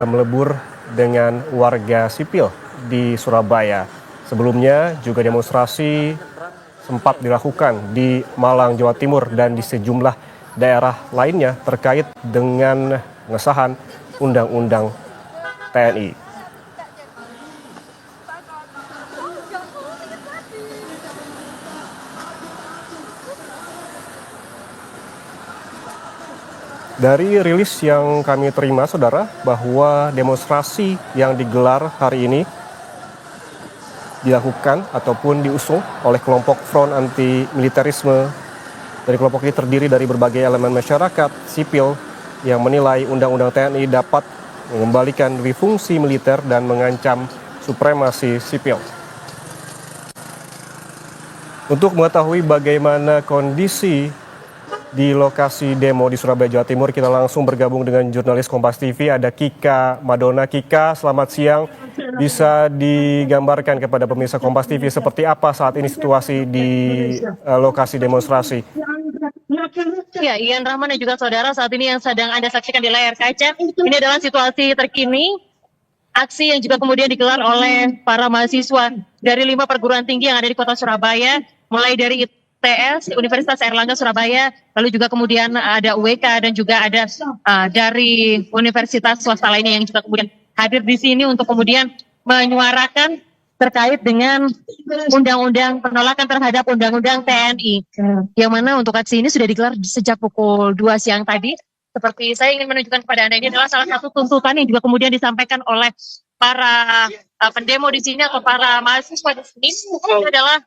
melebur dengan warga sipil di Surabaya. Sebelumnya juga demonstrasi sempat dilakukan di Malang, Jawa Timur dan di sejumlah daerah lainnya terkait dengan pengesahan Undang-Undang TNI. Dari rilis yang kami terima, saudara, bahwa demonstrasi yang digelar hari ini dilakukan ataupun diusung oleh kelompok Front Anti Militerisme. Dari kelompok ini terdiri dari berbagai elemen masyarakat sipil yang menilai Undang-Undang TNI dapat mengembalikan fungsi militer dan mengancam supremasi sipil. Untuk mengetahui bagaimana kondisi di lokasi demo di Surabaya, Jawa Timur, kita langsung bergabung dengan jurnalis Kompas TV, ada Kika Madona. Kika, selamat siang. Bisa digambarkan kepada pemirsa Kompas TV seperti apa saat ini situasi di lokasi demonstrasi? Ya, Ian Rahman dan juga saudara, saat ini yang sedang Anda saksikan di layar kaca, ini adalah situasi terkini aksi yang juga kemudian digelar oleh para mahasiswa dari 5 perguruan tinggi yang ada di kota Surabaya, mulai dari ITS, Universitas Airlangga Surabaya, lalu juga kemudian ada UWK dan juga ada dari universitas swasta lainnya yang juga kemudian hadir di sini untuk kemudian menyuarakan terkait dengan undang-undang penolakan terhadap undang-undang TNI. Yang mana untuk aksi ini sudah digelar sejak pukul 2 siang tadi. Seperti saya ingin menunjukkan kepada Anda, ini adalah salah satu tuntutan yang juga kemudian disampaikan oleh para pendemo di sini atau para mahasiswa di sini. Ini adalah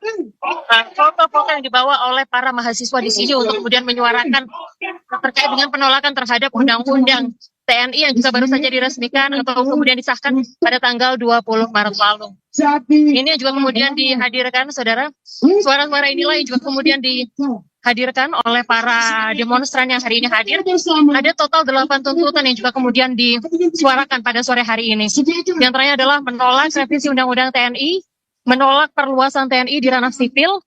foto-foto yang dibawa oleh para mahasiswa di sini untuk kemudian menyuarakan terkait dengan penolakan terhadap undang-undang TNI yang juga baru saja diresmikan atau kemudian disahkan pada tanggal 20 Maret lalu. Ini juga kemudian dihadirkan, saudara. Suara-suara inilah yang juga kemudian dihadirkan oleh para demonstran yang hari ini hadir. Ada total 8 tuntutan yang juga kemudian disuarakan pada sore hari ini. Di antaranya adalah menolak revisi Undang-Undang TNI, menolak perluasan TNI di ranah sipil,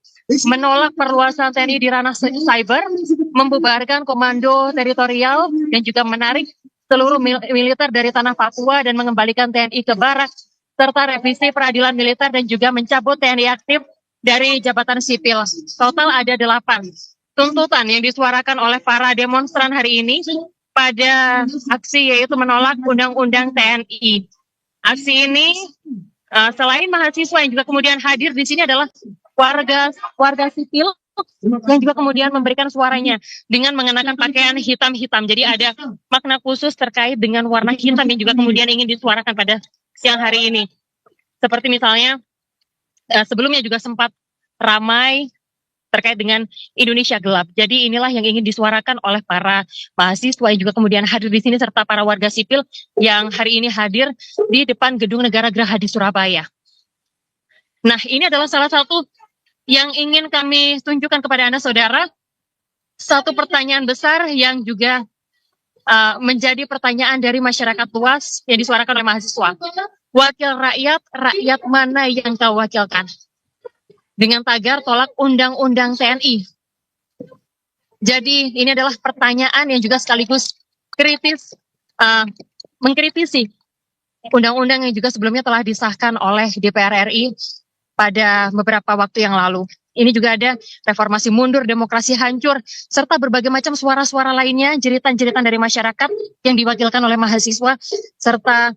menolak perluasan TNI di ranah cyber, membubarkan komando teritorial, dan juga menarik seluruh militer dari tanah Papua dan mengembalikan TNI ke barak, serta revisi peradilan militer dan juga mencabut TNI aktif dari jabatan sipil. Total ada 8 tuntutan yang disuarakan oleh para demonstran hari ini pada aksi, yaitu menolak Undang-Undang TNI. Aksi ini selain mahasiswa yang juga kemudian hadir di sini adalah warga sipil yang juga kemudian memberikan suaranya dengan mengenakan pakaian hitam-hitam. Jadi ada makna khusus terkait dengan warna hitam yang juga kemudian ingin disuarakan pada siang hari ini. Seperti misalnya sebelumnya juga sempat ramai terkait dengan Indonesia gelap. Jadi inilah yang ingin disuarakan oleh para mahasiswa yang juga kemudian hadir di sini serta para warga sipil yang hari ini hadir di depan Gedung Negara Geraha di Surabaya. Nah, ini adalah salah satu yang ingin kami tunjukkan kepada Anda, saudara. Satu pertanyaan besar yang juga menjadi pertanyaan dari masyarakat luas yang disuarakan oleh mahasiswa. Wakil rakyat, rakyat mana yang kau wakilkan? Dengan tagar tolak Undang-Undang TNI. Jadi ini adalah pertanyaan yang juga sekaligus kritis, mengkritisi undang-undang yang juga sebelumnya telah disahkan oleh DPR RI pada beberapa waktu yang lalu. Ini juga ada reformasi mundur, demokrasi hancur, serta berbagai macam suara-suara lainnya, jeritan-jeritan dari masyarakat yang diwakilkan oleh mahasiswa, serta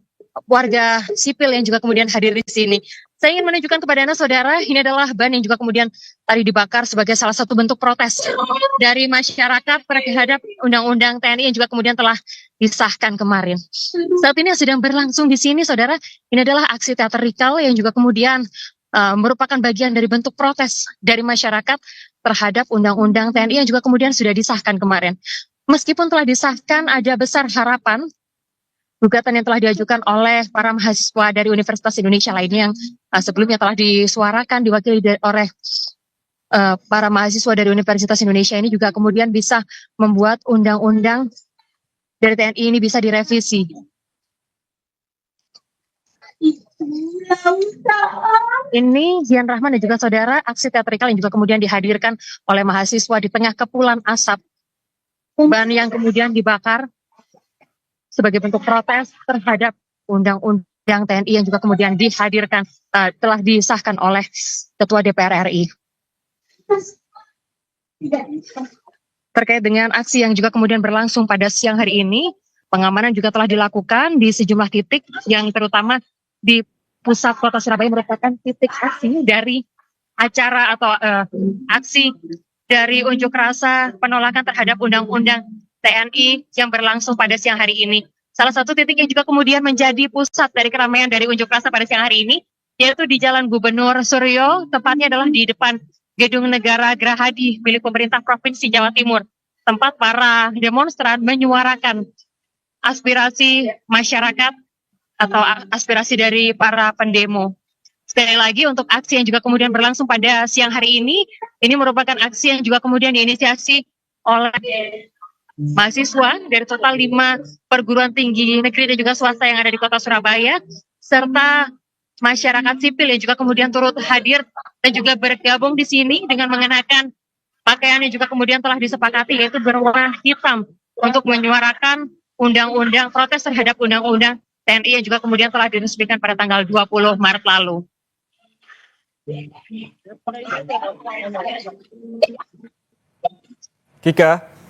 warga sipil yang juga kemudian hadir di sini. Saya ingin menunjukkan kepada Anda, saudara, ini adalah ban yang juga kemudian tadi dibakar sebagai salah satu bentuk protes dari masyarakat terhadap Undang-Undang TNI yang juga kemudian telah disahkan kemarin. Saat ini yang sedang berlangsung di sini, saudara, ini adalah aksi teatrikal yang juga kemudian merupakan bagian dari bentuk protes dari masyarakat terhadap Undang-Undang TNI yang juga kemudian sudah disahkan kemarin. Meskipun telah disahkan, ada besar harapan gugatan yang telah diajukan oleh para mahasiswa dari Universitas Indonesia lainnya yang sebelumnya telah disuarakan, diwakili oleh para mahasiswa dari Universitas Indonesia ini juga kemudian bisa membuat undang-undang dari TNI ini bisa direvisi. Ini Zian Rahman dan juga saudara, aksi teatrikal yang juga kemudian dihadirkan oleh mahasiswa di tengah kepulan asap ban yang kemudian dibakar. sebagai bentuk protes terhadap undang-undang TNI yang juga kemudian dihadirkan, telah disahkan oleh Ketua DPR RI. Terkait dengan aksi yang juga kemudian berlangsung pada siang hari ini, pengamanan juga telah dilakukan di sejumlah titik yang terutama di pusat kota Surabaya merupakan titik aksi dari acara atau aksi dari unjuk rasa penolakan terhadap undang-undang TNI yang berlangsung pada siang hari ini. Salah satu titik yang juga kemudian menjadi pusat dari keramaian dari unjuk rasa pada siang hari ini, yaitu di Jalan Gubernur Suryo, tepatnya adalah di depan Gedung Negara Gerahadi milik pemerintah Provinsi Jawa Timur, tempat para demonstran menyuarakan aspirasi masyarakat atau aspirasi dari para pendemo. Sekali lagi untuk aksi yang juga kemudian berlangsung pada siang hari ini merupakan aksi yang juga kemudian diinisiasi oleh mahasiswa dari total 5 perguruan tinggi negeri dan juga swasta yang ada di kota Surabaya, serta masyarakat sipil yang juga kemudian turut hadir dan juga bergabung di sini dengan mengenakan pakaian yang juga kemudian telah disepakati, yaitu berwarna hitam, untuk menyuarakan undang-undang, protes terhadap undang-undang TNI yang juga kemudian telah diresmikan pada tanggal 20 Maret lalu. Kika.